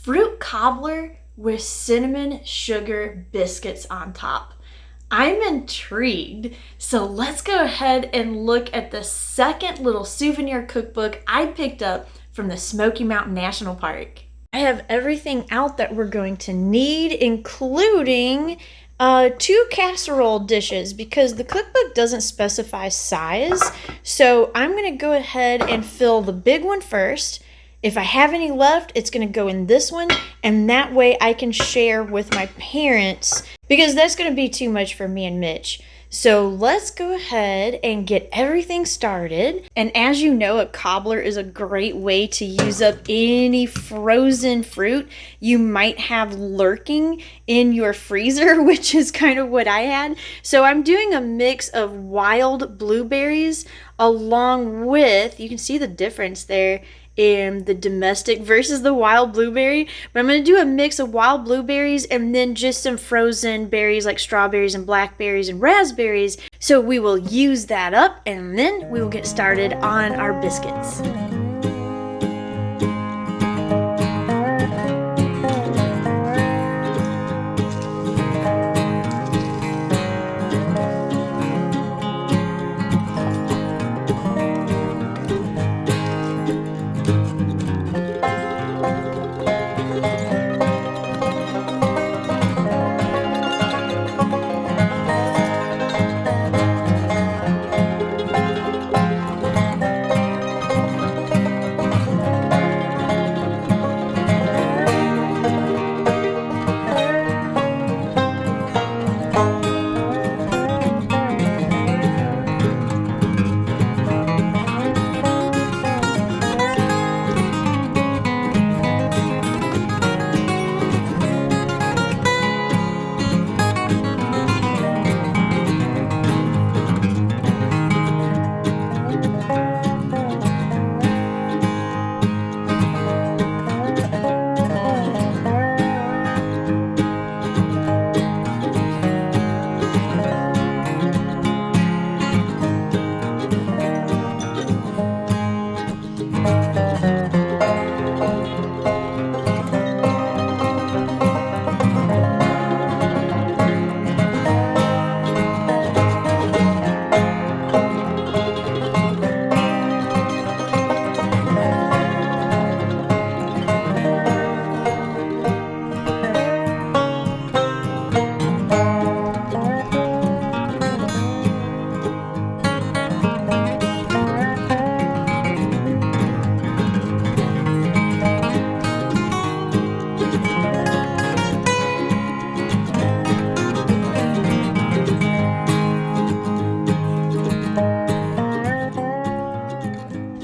fruit cobbler with cinnamon sugar biscuits on top. I'm intrigued, so let's go ahead and look at the second little souvenir cookbook I picked up from the Smoky Mountain National Park. I have everything out that we're going to need, including 2 casserole dishes because the cookbook doesn't specify size. So I'm going to go ahead and fill the big one first. If I have any left, it's going to go in this one, and that way I can share with my parents because that's going to be too much for me and Mitch. So let's go ahead and get everything started. And as you know, a cobbler is a great way to use up any frozen fruit you might have lurking in your freezer, which is kind of what I had. So I'm doing a mix of wild blueberries along with, you can see the difference there in the domestic versus the wild blueberry, but I'm going to do a mix of wild blueberries and then just some frozen berries like strawberries and blackberries and raspberries. So we will use that up and then we will get started on our biscuits.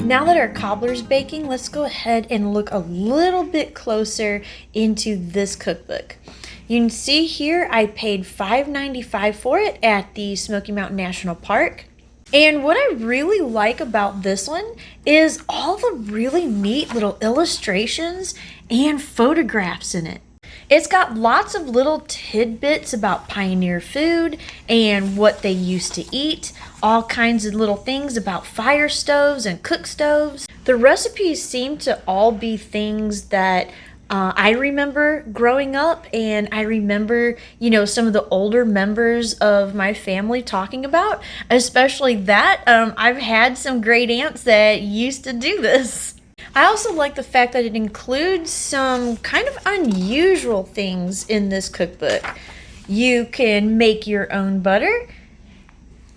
Now that our cobbler's baking, let's go ahead and look a little bit closer into this cookbook. You can see here I paid $5.95 for it at the Smoky Mountain National Park. And what I really like about this one is all the really neat little illustrations and photographs in it. It's got lots of little tidbits about pioneer food and what they used to eat, all kinds of little things about fire stoves and cook stoves. The recipes seem to all be things that I remember growing up, and I remember, some of the older members of my family talking about, especially that. I've had some great aunts that used to do this. I also like the fact that it includes some kind of unusual things in this cookbook. You can make your own butter.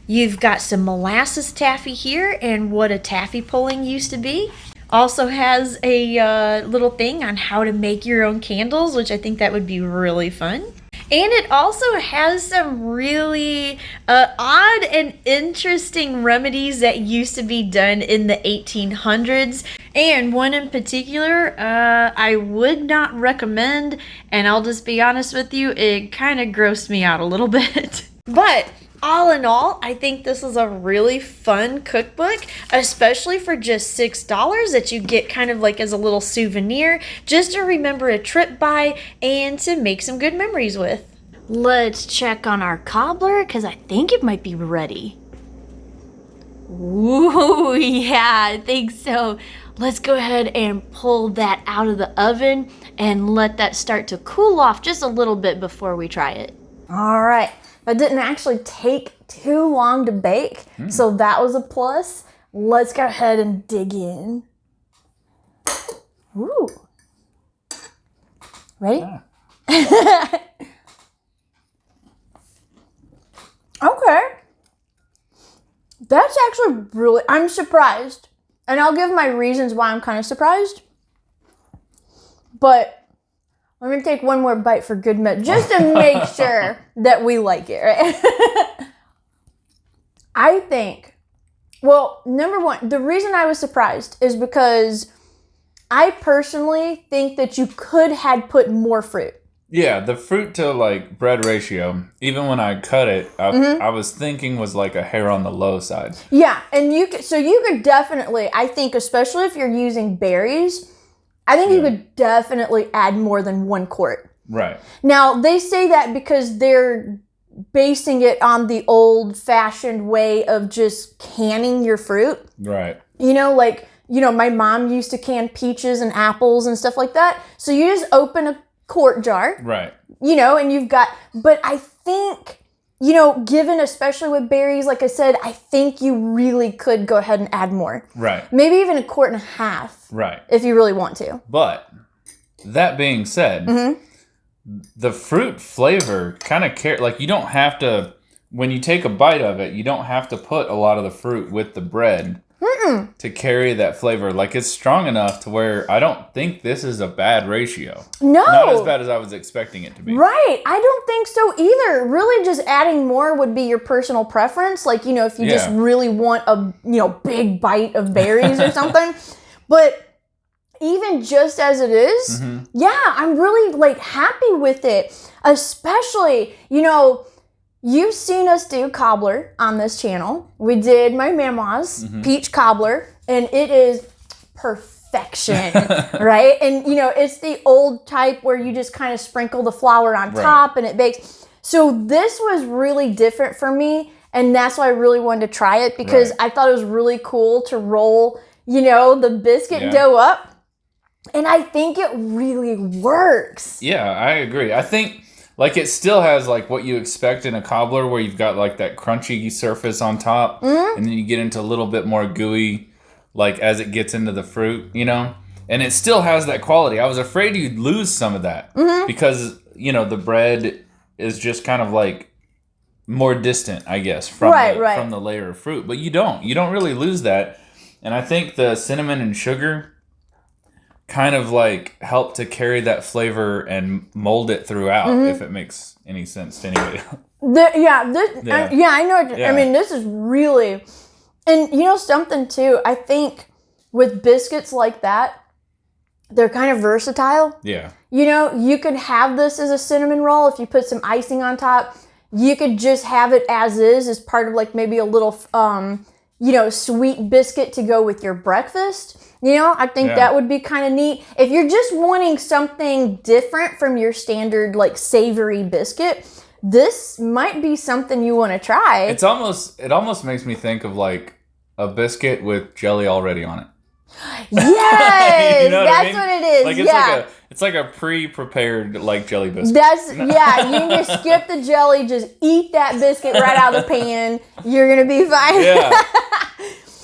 You've got some molasses taffy here and what a taffy pulling used to be. Also has a little thing on how to make your own candles, which I think that would be really fun. And it also has some really odd and interesting remedies that used to be done in the 1800s. And one in particular, I would not recommend, and I'll just be honest with you, it kind of grossed me out a little bit. But all in all, I think this is a really fun cookbook, especially for just $6 that you get kind of like as a little souvenir, just to remember a trip by and to make some good memories with. Let's check on our cobbler because I think it might be ready. Ooh, yeah, I think so. let's go ahead and pull that out of the oven and let that start to cool off just a little bit before we try it. All right. That didn't actually take too long to bake, so that was a plus. Let's go ahead and dig in. Ooh. Ready? Yeah. Okay. That's actually really, I'm surprised. And I'll give my reasons why I'm kind of surprised. But let me take one more bite for good measure, just to make sure that we like it, right? I think, well, number one, the reason I was surprised is because I personally think that you could have put more fruit. Yeah, the fruit to like bread ratio, even when I cut it, I was thinking was like a hair on the low side. Yeah, and you could definitely, I think, especially if you're using berries, I think you could definitely add more than 1 quart. Right. Now, they say that because they're basing it on the old-fashioned way of just canning your fruit. Right. My mom used to can peaches and apples and stuff like that. So you just open a quart jar. Right. And you've got, but I think, given especially with berries, like I said, I think you really could go ahead and add more. Right. Maybe even 1.5 quarts. Right. If you really want to. But that being said, the fruit flavor kind of like you don't have to, when you take a bite of it, you don't have to put a lot of the fruit with the bread to carry that flavor. Like it's strong enough to where I don't think this is a bad ratio. No. Not as bad as I was expecting it to be. Right. I don't think so either. Really just adding more would be your personal preference. Like, if you just really want a, big bite of berries or something. But even just as it is, I'm really happy with it. Especially, you've seen us do cobbler on this channel. We did my mama's peach cobbler, and it is perfection, right? And, it's the old type where you just kind of sprinkle the flour on top and it bakes. So this was really different for me, and that's why I really wanted to try it because I thought it was really cool to roll, the biscuit dough up. And I think it really works. Yeah, I agree. I think it still has what you expect in a cobbler where you've got that crunchy surface on top and then you get into a little bit more gooey as it gets into the fruit, and it still has that quality. I was afraid you'd lose some of that because, the bread is just kind of more distant, I guess, from the layer of fruit. But you don't really lose that. And I think the cinnamon and sugar kind of help to carry that flavor and mold it throughout, if it makes any sense to anybody. I know. I mean, this is really, and something too. I think with biscuits like that, they're kind of versatile. Yeah. You could have this as a cinnamon roll if you put some icing on top. You could just have it as part of maybe a little, sweet biscuit to go with your breakfast. I think that would be kind of neat. If you're just wanting something different from your standard, savory biscuit, this might be something you want to try. It almost makes me think of, a biscuit with jelly already on it. Yes! That's what it is. It's like a pre-prepared, jelly biscuit. You can just skip the jelly, just eat that biscuit right out of the pan. You're going to be fine. Yeah.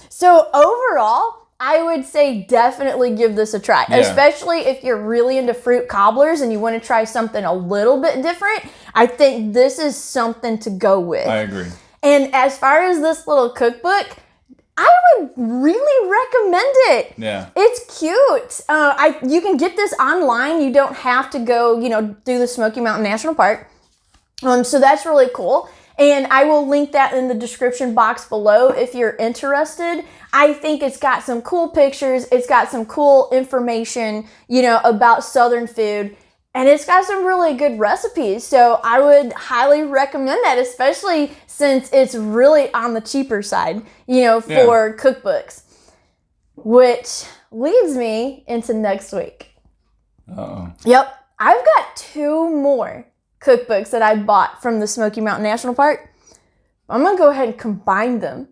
So, overall, I would say definitely give this a try, especially if you're really into fruit cobblers and you want to try something a little bit different. I think this is something to go with. I agree. And as far as this little cookbook, I would really recommend it. Yeah. It's cute. You can get this online. You don't have to go, do the Smoky Mountain National Park. So that's really cool. And I will link that in the description box below if you're interested. I think it's got some cool pictures. It's got some cool information, about Southern food. And it's got some really good recipes. So I would highly recommend that, especially since it's really on the cheaper side, for cookbooks. Which leads me into next week. Uh-oh. Yep. I've got 2 more cookbooks that I bought from the Smoky Mountain National Park. I'm going to go ahead and combine them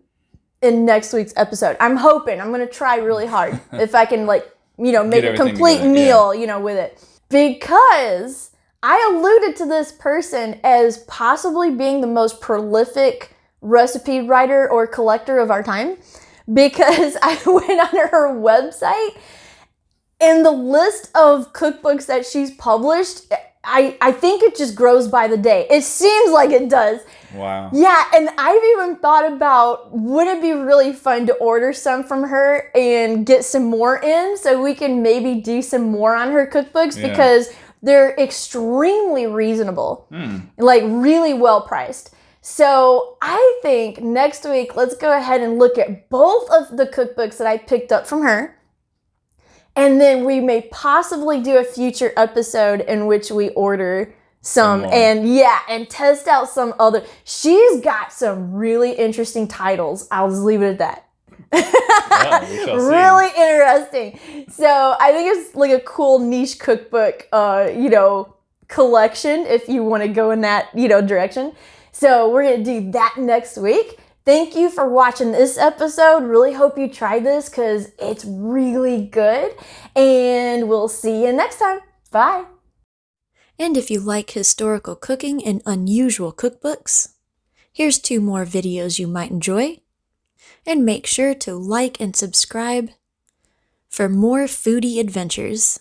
in next week's episode. I'm hoping. I'm going to try really hard if I can, like, you know, make a complete meal, you know, with it. Because I alluded to this person as possibly being the most prolific recipe writer or collector of our time, because I went on her website and the list of cookbooks that she's published, I think it just grows by the day. It seems like it does. Wow. Yeah, and I've even thought about, would it be really fun to order some from her and get some more in so we can maybe do some more on her cookbooks, because they're extremely reasonable, like really well priced. So I think next week, let's go ahead and look at both of the cookbooks that I picked up from her. And then we may possibly do a future episode in which we order some and test out some other. She's got some really interesting titles. I'll just leave it at that. Yeah, we shall see. Really interesting. So I think it's like a cool niche cookbook, you know, collection if you want to go in that, you know, direction. So we're going to do that next week. Thank you for watching this episode. Really hope you try this because it's really good. And we'll see you next time. Bye. And if you like historical cooking and unusual cookbooks, here's 2 more videos you might enjoy. And make sure to like and subscribe for more foodie adventures.